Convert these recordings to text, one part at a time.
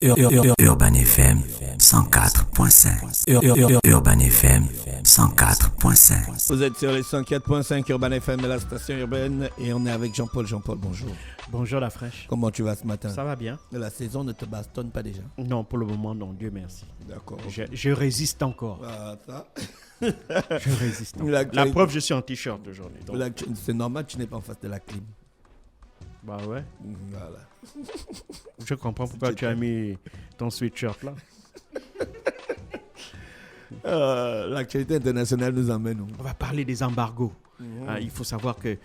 Urban FM 104.5. Urban FM 104.5. Vous êtes sur les 104.5 Urban FM, la station urbaine, et on est avec Jean-Paul. Jean-Paul, bonjour. Bonjour la fraîche. Comment tu vas ce matin? Ça va bien. La saison ne te bastonne pas déjà? Non, pour le moment, non, Dieu merci. D'accord. Je résiste encore. Ah, ça. Je résiste encore. La preuve, je suis en t-shirt aujourd'hui. Donc... C'est normal, tu n'es pas en face de la clim. Bah ouais. Voilà. Je comprends pourquoi tu as mis ton sweatshirt là. L'actualité internationale nous emmène. On va parler des embargos. Il faut savoir que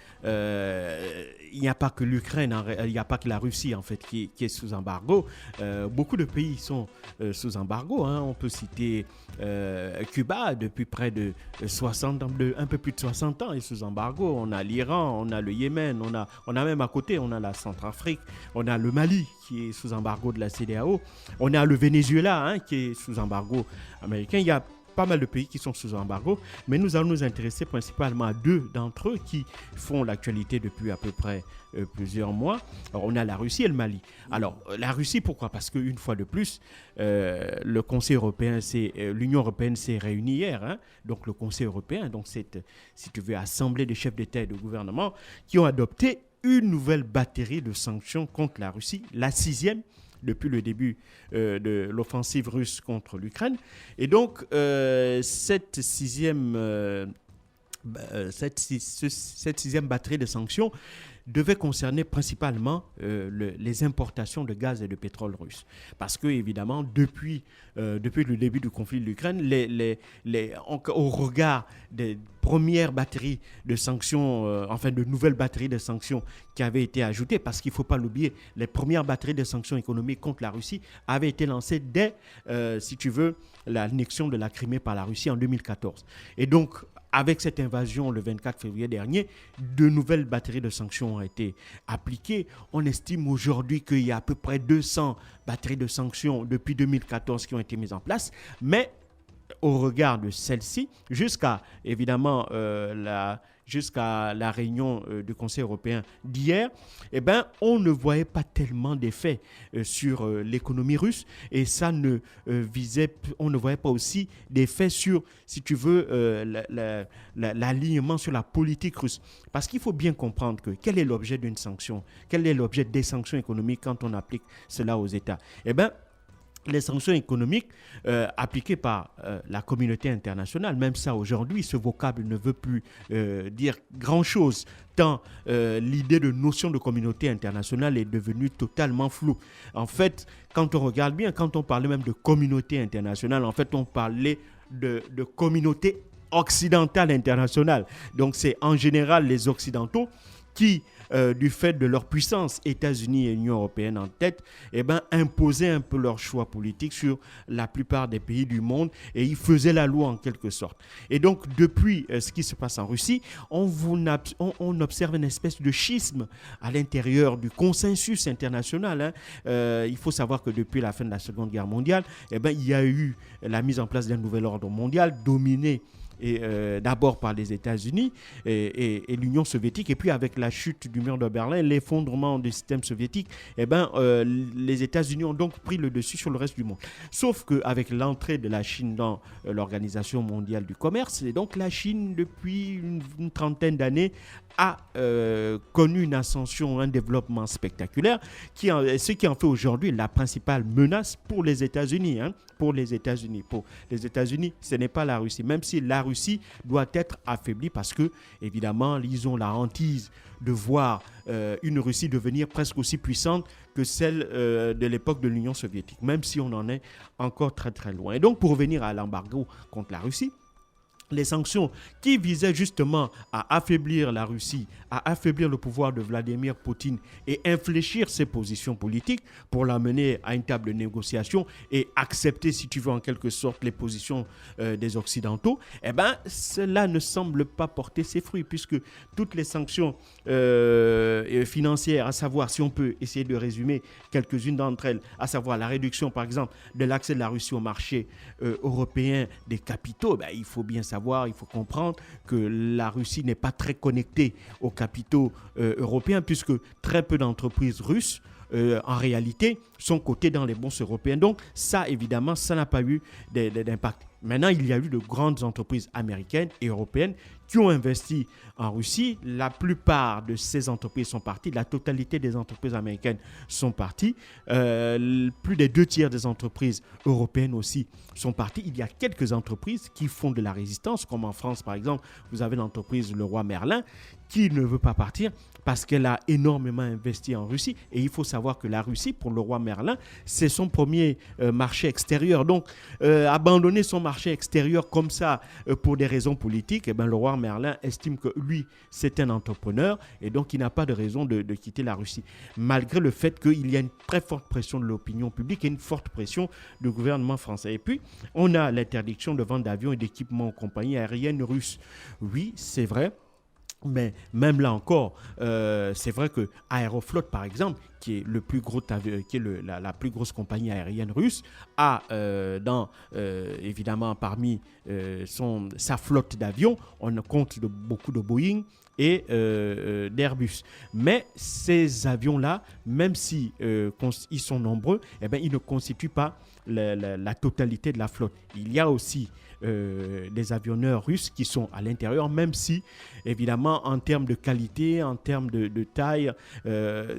il n'y a pas que l'Ukraine, il n'y a pas que la Russie en fait qui est sous embargo. Beaucoup de pays sont sous embargo. On peut citer Cuba depuis près de 60 ans, un peu plus de 60 ans est sous embargo. On a l'Iran, on a le Yémen, on a même à côté, on a la Centrafrique, on a le Mali qui est sous embargo de la CEDEAO, on a le Venezuela qui est sous embargo américain. Il y a pas mal de pays qui sont sous embargo, mais nous allons nous intéresser principalement à deux d'entre eux qui font l'actualité depuis à peu près plusieurs mois. Alors, on a la Russie et le Mali. Alors, la Russie, pourquoi? Parce qu'une fois de plus, le Conseil européen, l'Union européenne s'est réunie hier. Donc, le Conseil européen, donc cette, si tu veux, assemblée des chefs d'État et de gouvernement qui ont adopté une nouvelle batterie de sanctions contre la Russie, la 6e, depuis le début de l'offensive russe contre l'Ukraine. Et donc, cette sixième batterie de sanctions devait concerner principalement les importations de gaz et de pétrole russe. Parce que, évidemment, depuis le début du conflit de l'Ukraine, au regard des premières batteries de sanctions, de nouvelles batteries de sanctions qui avaient été ajoutées, parce qu'il ne faut pas l'oublier, les premières batteries de sanctions économiques contre la Russie avaient été lancées dès, si tu veux, l'annexion de la Crimée par la Russie en 2014. Et donc, avec cette invasion le 24 février dernier, de nouvelles batteries de sanctions ont été appliquées. On estime aujourd'hui qu'il y a à peu près 200 batteries de sanctions depuis 2014 qui ont été mises en place. Mais au regard de celle-ci, jusqu'à évidemment jusqu'à la réunion du Conseil européen d'hier, on ne voyait pas tellement d'effets sur l'économie russe, et ça on ne voyait pas aussi d'effets sur, si tu veux, l'alignement sur la politique russe. Parce qu'il faut bien comprendre que quel est l'objet d'une sanction, quel est l'objet des sanctions économiques quand on applique cela aux États. Les sanctions économiques appliquées par la communauté internationale, même ça aujourd'hui, ce vocable ne veut plus dire grand-chose, tant l'idée de notion de communauté internationale est devenue totalement floue. En fait, quand on regarde bien, quand on parlait même de communauté internationale, en fait, on parlait de communauté occidentale internationale. Donc, c'est en général les Occidentaux qui, du fait de leur puissance, États-Unis et Union européenne en tête, imposaient un peu leur choix politique sur la plupart des pays du monde, et ils faisaient la loi en quelque sorte. Et donc, depuis ce qui se passe en Russie, on observe une espèce de schisme à l'intérieur du consensus international. Il faut savoir que depuis la fin de la Seconde Guerre mondiale, il y a eu la mise en place d'un nouvel ordre mondial dominé d'abord par les États-Unis et l'Union soviétique, et puis avec la chute du mur de Berlin, l'effondrement du système soviétique, les États-Unis ont donc pris le dessus sur le reste du monde. Sauf qu'avec l'entrée de la Chine dans l'Organisation mondiale du commerce, et donc la Chine, depuis une trentaine d'années, a connu une ascension, un développement spectaculaire, ce qui en fait aujourd'hui la principale menace pour les États-Unis. Pour les États-Unis, ce n'est pas la Russie, même si la Russie doit être affaiblie, parce que, évidemment, ils ont la hantise de voir une Russie devenir presque aussi puissante que celle de l'époque de l'Union soviétique, même si on en est encore très très loin. Et donc, pour revenir à l'embargo contre la Russie, les sanctions qui visaient justement à affaiblir la Russie, à affaiblir le pouvoir de Vladimir Poutine et infléchir ses positions politiques pour l'amener à une table de négociation et accepter, si tu veux, en quelque sorte, les positions des Occidentaux, cela ne semble pas porter ses fruits, puisque toutes les sanctions financières, à savoir, si on peut essayer de résumer quelques-unes d'entre elles, à savoir la réduction, par exemple, de l'accès de la Russie au marché européen des capitaux, il faut bien savoir, il faut comprendre que la Russie n'est pas très connectée aux capitaux européens, puisque très peu d'entreprises russes en réalité, sont cotées dans les bourses européennes. Donc, ça, évidemment, ça n'a pas eu d'impact. Maintenant, il y a eu de grandes entreprises américaines et européennes qui ont investi en Russie. La plupart de ces entreprises sont parties. La totalité des entreprises américaines sont parties. Plus des 2 tiers des entreprises européennes aussi sont parties. Il y a quelques entreprises qui font de la résistance, comme en France, par exemple. Vous avez l'entreprise Leroy Merlin qui ne veut pas partir parce qu'elle a énormément investi en Russie. Et il faut savoir que la Russie, pour Leroy Merlin, c'est son premier marché extérieur. Donc, abandonner son marché extérieur comme ça pour des raisons politiques, eh bien, Leroy Merlin estime que lui, c'est un entrepreneur et donc il n'a pas de raison de quitter la Russie. Malgré le fait qu'il y a une très forte pression de l'opinion publique et une forte pression du gouvernement français. Et puis, on a l'interdiction de vente d'avions et d'équipements aux compagnies aériennes russes. Oui, c'est vrai. Mais même là encore, c'est vrai que Aeroflot, par exemple, qui est la plus grosse compagnie aérienne russe, a évidemment parmi sa flotte d'avions, on compte beaucoup de Boeing et d'Airbus. Mais ces avions-là, même si ils sont nombreux, eh bien, ils ne constituent pas la totalité de la flotte. Il y a aussi des avionneurs russes qui sont à l'intérieur, même si, évidemment, en termes de qualité, en termes de taille,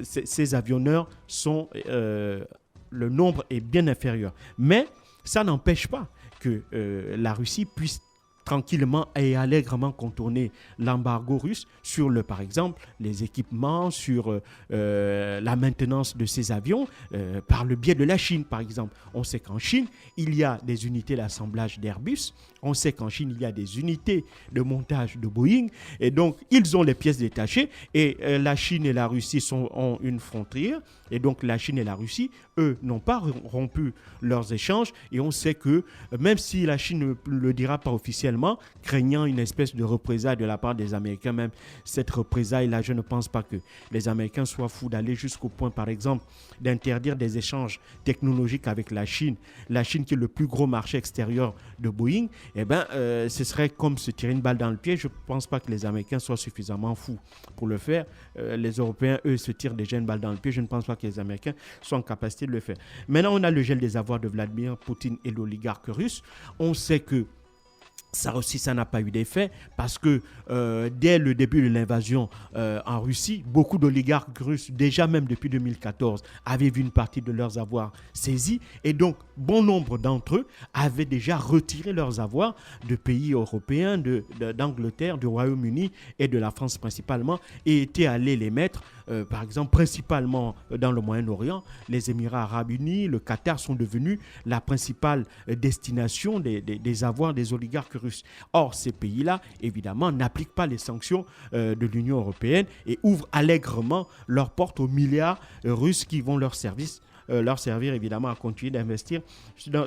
ces avionneurs sont... le nombre est bien inférieur. Mais ça n'empêche pas que la Russie puisse tranquillement et allègrement contourner l'embargo russe sur, par exemple, les équipements, sur la maintenance de ces avions, par le biais de la Chine, par exemple. On sait qu'en Chine, il y a des unités d'assemblage d'Airbus. On sait qu'en Chine, il y a des unités de montage de Boeing. Et donc, ils ont les pièces détachées. Et la Chine et la Russie ont une frontière. Et donc, la Chine et la Russie, eux, n'ont pas rompu leurs échanges. Et on sait que, même si la Chine ne le dira pas officiellement, craignant une espèce de représailles de la part des Américains, même cette représailles-là, je ne pense pas que les Américains soient fous d'aller jusqu'au point, par exemple, d'interdire des échanges technologiques avec la Chine qui est le plus gros marché extérieur de Boeing. Eh bien, ce serait comme se tirer une balle dans le pied. Je ne pense pas que les Américains soient suffisamment fous pour le faire. Les Européens, eux, se tirent déjà une balle dans le pied. Je ne pense pas que les Américains soient en capacité de le faire. Maintenant, on a le gel des avoirs de Vladimir Poutine et l'oligarque russe. On sait que ça aussi, ça n'a pas eu d'effet parce que dès le début de l'invasion en Russie, beaucoup d'oligarques russes, déjà même depuis 2014, avaient vu une partie de leurs avoirs saisis et donc bon nombre d'entre eux avaient déjà retiré leurs avoirs de pays européens, d'Angleterre, du Royaume-Uni et de la France principalement et étaient allés les mettre, par exemple, principalement dans le Moyen-Orient. Les Émirats arabes unis, le Qatar sont devenus la principale destination des avoirs des oligarques russes. Or, ces pays-là, évidemment, n'appliquent pas les sanctions de l'Union européenne et ouvrent allègrement leurs portes aux milliards russes qui vont leur servir évidemment à continuer d'investir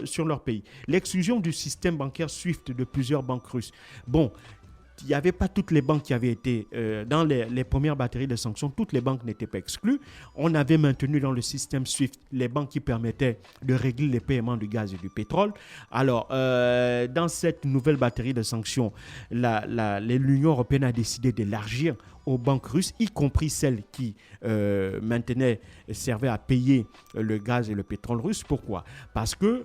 sur leur pays. L'exclusion du système bancaire SWIFT de plusieurs banques russes. Bon, il n'y avait pas toutes les banques qui avaient été dans les premières batteries de sanctions, toutes les banques n'étaient pas exclues. On avait maintenu dans le système SWIFT les banques qui permettaient de régler les paiements du gaz et du pétrole. Alors, dans cette nouvelle batterie de sanctions, l'Union européenne a décidé d'élargir aux banques russes, y compris celles qui servaient à payer le gaz et le pétrole russe. Pourquoi ? Parce que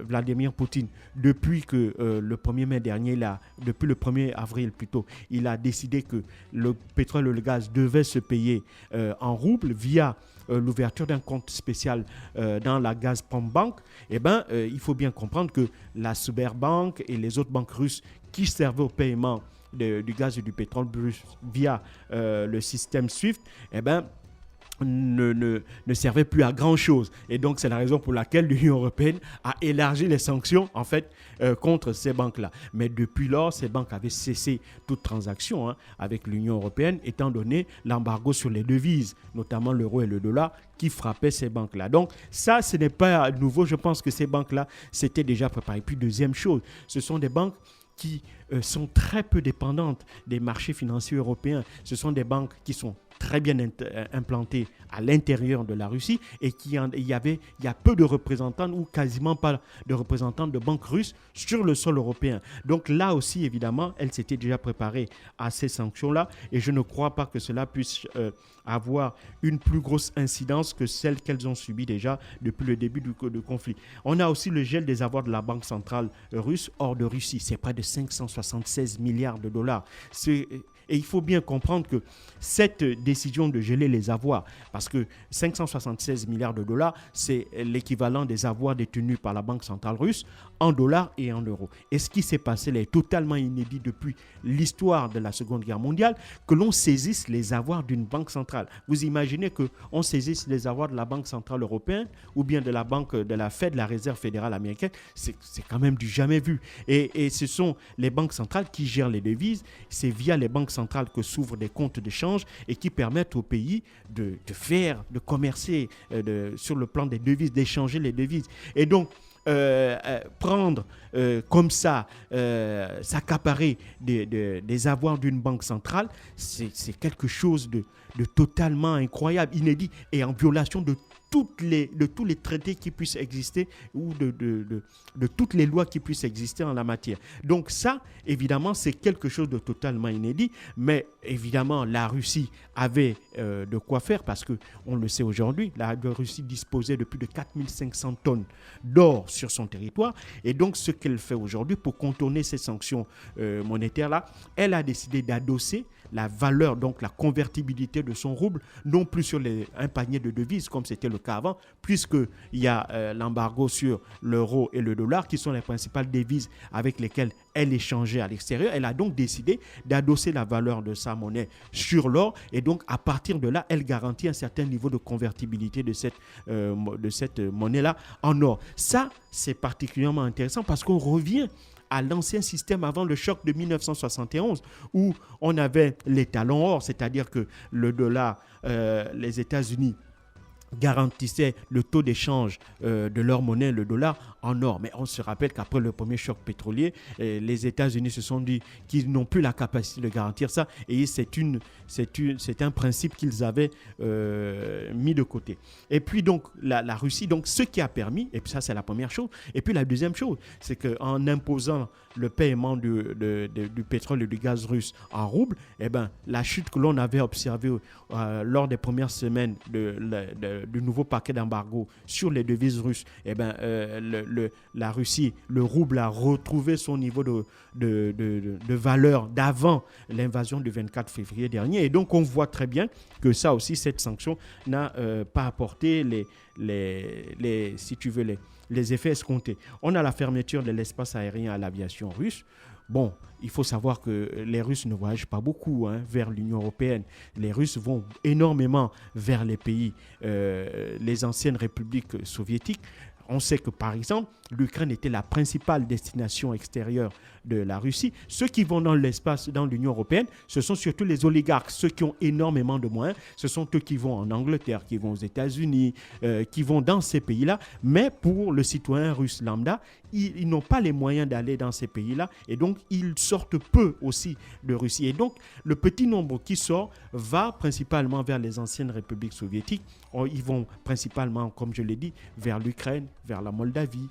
Vladimir Poutine, depuis que le 1er mai dernier, depuis le 1er avril plutôt, il a décidé que le pétrole et le gaz devaient se payer en roubles via l'ouverture d'un compte spécial dans la Gazprom Bank. Eh bien, il faut bien comprendre que la Sberbank et les autres banques russes qui servaient au paiement du gaz et du pétrole via le système SWIFT, eh ben, ne servait plus à grand chose. Et donc, c'est la raison pour laquelle l'Union européenne a élargi les sanctions, en fait, contre ces banques-là. Mais depuis lors, ces banques avaient cessé toute transaction avec l'Union européenne, étant donné l'embargo sur les devises, notamment l'euro et le dollar, qui frappait ces banques-là. Donc, ça, ce n'est pas nouveau. Je pense que ces banques-là s'étaient déjà préparées. Puis, deuxième chose, ce sont des banques qui sont très peu dépendantes des marchés financiers européens. Ce sont des banques qui sont très bien implantées à l'intérieur de la Russie et il y a peu de représentants ou quasiment pas de représentants de banques russes sur le sol européen. Donc là aussi, évidemment, elle s'était déjà préparée à ces sanctions-là et je ne crois pas que cela puisse avoir une plus grosse incidence que celle qu'elles ont subie déjà depuis le début du conflit. On a aussi le gel des avoirs de la Banque centrale russe hors de Russie. C'est près de 576 milliards de dollars. Et il faut bien comprendre que cette décision de geler les avoirs, parce que 576 milliards de dollars, c'est l'équivalent des avoirs détenus par la Banque centrale russe en dollars et en euros. Et ce qui s'est passé là est totalement inédit depuis l'histoire de la Seconde Guerre mondiale, que l'on saisisse les avoirs d'une banque centrale. Vous imaginez qu'on saisisse les avoirs de la Banque centrale européenne ou bien de la banque de la Fed, la Réserve fédérale américaine, c'est quand même du jamais vu. Et ce sont les banques centrales qui gèrent les devises, c'est via les banques centrales que s'ouvrent des comptes de change et qui permettent au pays de commercer sur le plan des devises, d'échanger les devises. Et donc, prendre comme ça, s'accaparer des avoirs d'une banque centrale, c'est quelque chose de totalement incroyable, inédit et en violation de tous les traités qui puissent exister ou de toutes les lois qui puissent exister en la matière. Donc ça, évidemment, c'est quelque chose de totalement inédit, mais évidemment, la Russie avait de quoi faire parce qu'on le sait aujourd'hui, la Russie disposait de plus de 4500 tonnes d'or sur son territoire et donc ce qu'elle fait aujourd'hui pour contourner ces sanctions monétaires-là, elle a décidé d'adosser la valeur, donc la convertibilité de son rouble, non plus sur un panier de devises comme c'était le cas avant, puisqu'il y a l'embargo sur l'euro et le dollar qui sont les principales devises avec lesquelles elle échangeait à l'extérieur. Elle a donc décidé d'adosser la valeur de sa monnaie sur l'or et donc à partir de là, elle garantit un certain niveau de convertibilité de cette monnaie-là en or. Ça, c'est particulièrement intéressant parce qu'on revient à l'ancien système avant le choc de 1971 où on avait les talons or, c'est-à-dire que le dollar, les États-Unis garantissaient le taux d'échange de leur monnaie, le dollar, en or. Mais on se rappelle qu'après le premier choc pétrolier, les États-Unis se sont dit qu'ils n'ont plus la capacité de garantir ça et c'est un principe qu'ils avaient mis de côté. Et puis donc la Russie, donc ce qui a permis, et puis ça c'est la première chose, et puis la deuxième chose, c'est qu'en imposant le paiement du pétrole et du gaz russe en rouble, eh ben, la chute que l'on avait observée lors des premières semaines du nouveau paquet d'embargo sur les devises russes, eh ben, la Russie, le rouble a retrouvé son niveau de valeur d'avant l'invasion du 24 février dernier. Et donc, on voit très bien que ça aussi, cette sanction n'a pas apporté les effets escomptés. On a la fermeture de l'espace aérien à l'aviation russe. Bon, il faut savoir que les Russes ne voyagent pas beaucoup vers l'Union européenne. Les Russes vont énormément vers les pays, les anciennes républiques soviétiques. On sait que, par exemple, l'Ukraine était la principale destination extérieure de la Russie. Ceux qui vont dans l'espace, dans l'Union européenne, ce sont surtout les oligarques, ceux qui ont énormément de moyens. Ce sont eux qui vont en Angleterre, qui vont aux États-Unis, qui vont dans ces pays-là. Mais pour le citoyen russe lambda, ils n'ont pas les moyens d'aller dans ces pays-là. Et donc, ils sortent peu aussi de Russie. Et donc, le petit nombre qui sort va principalement vers les anciennes républiques soviétiques. Ils vont principalement, comme je l'ai dit, vers l'Ukraine, vers la Moldavie,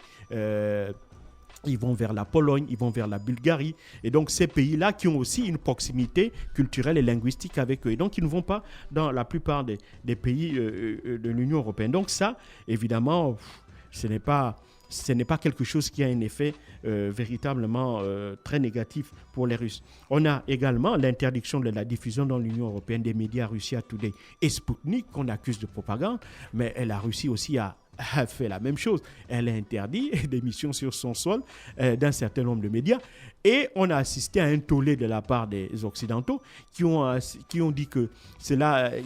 ils vont vers la Pologne, ils vont vers la Bulgarie. Et donc, ces pays-là qui ont aussi une proximité culturelle et linguistique avec eux. Et donc, ils ne vont pas dans la plupart des pays de l'Union européenne. Donc, ça, évidemment, ce n'est pas quelque chose qui a un effet véritablement très négatif pour les Russes. On a également l'interdiction de la diffusion dans l'Union européenne des médias Russia Today et Sputnik qu'on accuse de propagande, mais la Russie aussi a fait la même chose. Elle a interdit d'émission sur son sol d'un certain nombre de médias et on a assisté à un tollé de la part des Occidentaux qui ont dit que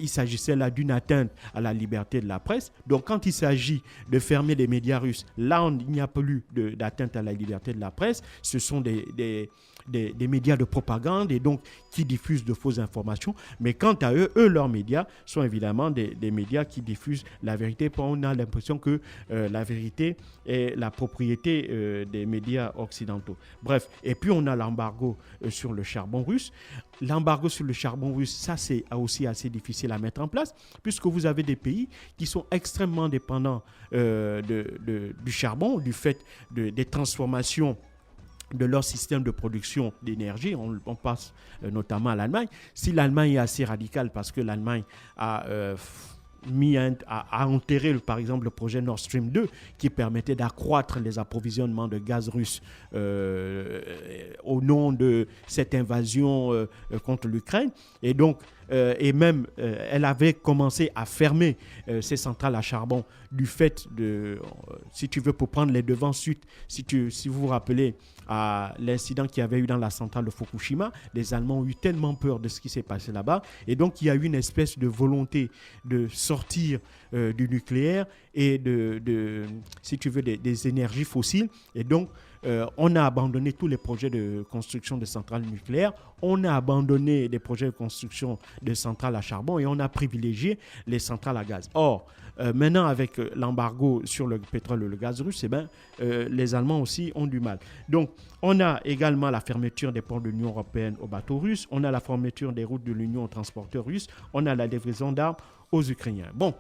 il s'agissait là d'une atteinte à la liberté de la presse. Donc quand il s'agit de fermer des médias russes, là il n'y a plus d'atteinte à la liberté de la presse. Ce sont des des médias de propagande et donc qui diffusent de fausses informations. Mais quant à eux, leurs médias sont évidemment des médias qui diffusent la vérité. On a l'impression que la vérité est la propriété des médias occidentaux. Bref, et puis on a l'embargo sur le charbon russe. L'embargo sur le charbon russe, ça c'est aussi assez difficile à mettre en place puisque vous avez des pays qui sont extrêmement dépendants du charbon, du fait des transformations de leur système de production d'énergie. On passe notamment à l'Allemagne. Si l'Allemagne est assez radicale parce que l'Allemagne a enterré par exemple le projet Nord Stream 2 qui permettait d'accroître les approvisionnements de gaz russe au nom de cette invasion contre l'Ukraine. Et donc, elle avait commencé à fermer ses centrales à charbon du fait de, si tu veux, pour prendre les devants suite, si vous vous rappelez à l'incident qu'il y avait eu dans la centrale de Fukushima, les Allemands ont eu tellement peur de ce qui s'est passé là-bas. Et donc, il y a eu une espèce de volonté de sortir du nucléaire et si tu veux, des énergies fossiles. Et donc, on a abandonné tous les projets de construction de centrales nucléaires, on a abandonné des projets de construction de centrales à charbon et on a privilégié les centrales à gaz. Or, maintenant, avec l'embargo sur le pétrole et le gaz russe, les Allemands aussi ont du mal. Donc, on a également la fermeture des ports de l'Union européenne aux bateaux russes, on a la fermeture des routes de l'Union aux transporteurs russes, on a la livraison d'armes aux Ukrainiens. Bon,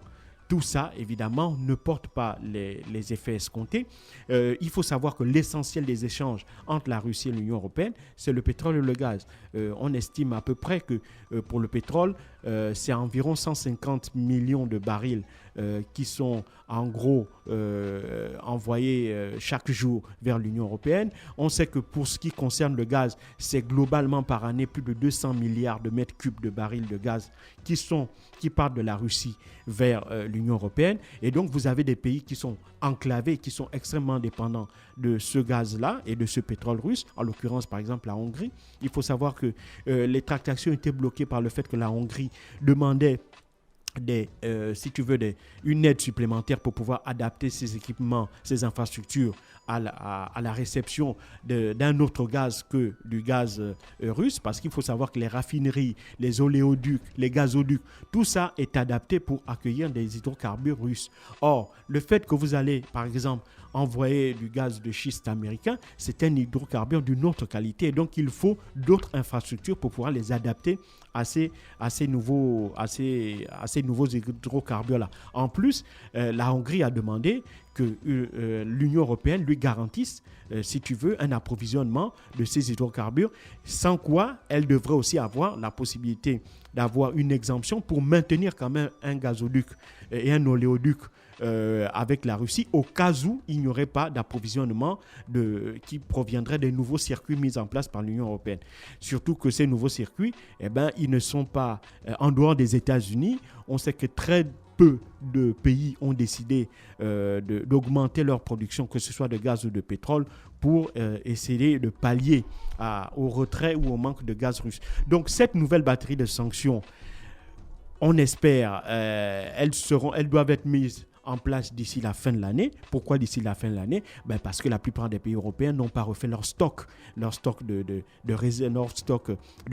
tout ça, évidemment, ne porte pas les effets escomptés. Il faut savoir que l'essentiel des échanges entre la Russie et l'Union européenne, c'est le pétrole et le gaz. On estime à peu près que pour le pétrole, c'est environ 150 millions de barils qui sont en gros envoyés chaque jour vers l'Union européenne. On sait que pour ce qui concerne le gaz, c'est globalement par année plus de 200 milliards de mètres cubes de barils de gaz qui partent de la Russie vers l'Union européenne. Et donc, vous avez des pays qui sont enclavés, qui sont extrêmement dépendants de ce gaz-là et de ce pétrole russe, en l'occurrence, par exemple, la Hongrie. Il faut savoir que les tractations étaient bloquées par le fait que la Hongrie demandait une aide supplémentaire pour pouvoir adapter ses équipements, ses infrastructures à la réception d'un autre gaz que du gaz russe, parce qu'il faut savoir que les raffineries, les oléoducs, les gazoducs, tout ça est adapté pour accueillir des hydrocarbures russes. Or, le fait que vous allez, par exemple, envoyer du gaz de schiste américain, c'est un hydrocarbure d'une autre qualité. Et donc, il faut d'autres infrastructures pour pouvoir les adapter à ces nouveaux hydrocarbures-là. En plus, la Hongrie a demandé que l'Union européenne lui garantisse, si tu veux, un approvisionnement de ces hydrocarbures, sans quoi elle devrait aussi avoir la possibilité d'avoir une exemption pour maintenir quand même un gazoduc et un oléoduc avec la Russie au cas où il n'y aurait pas d'approvisionnement qui proviendrait des nouveaux circuits mis en place par l'Union européenne. Surtout que ces nouveaux circuits, ils ne sont pas en dehors des États-Unis. On sait que très peu de pays ont décidé d'augmenter leur production, que ce soit de gaz ou de pétrole, pour essayer de pallier au retrait ou au manque de gaz russe. Donc cette nouvelle batterie de sanctions, on espère, elles doivent être mises en place d'ici la fin de l'année. Pourquoi d'ici la fin de l'année ? Parce que la plupart des pays européens n'ont pas refait leur stock de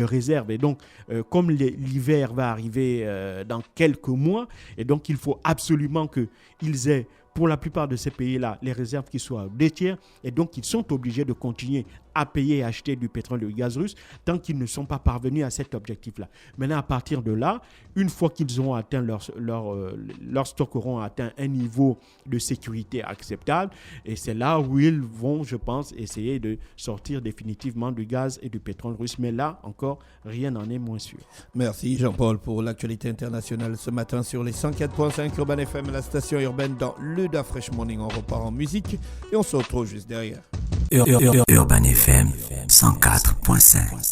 réserve. Et donc, comme l'hiver va arriver dans quelques mois, et donc il faut absolument qu'ils aient, pour la plupart de ces pays-là, les réserves qui soient des tiers, et donc ils sont obligés de continuer à payer et acheter du pétrole et du gaz russe tant qu'ils ne sont pas parvenus à cet objectif-là. Maintenant, à partir de là, une fois qu'ils auront atteint leur stock auront atteint un niveau de sécurité acceptable, et c'est là où ils vont, je pense, essayer de sortir définitivement du gaz et du pétrole russe. Mais là, encore, rien n'en est moins sûr. Merci Jean-Paul pour l'actualité internationale ce matin sur les 104.5 Urban FM, la station urbaine dans le Da Fresh Morning. On repart en musique et on se retrouve juste derrière. Urban FM 104.5.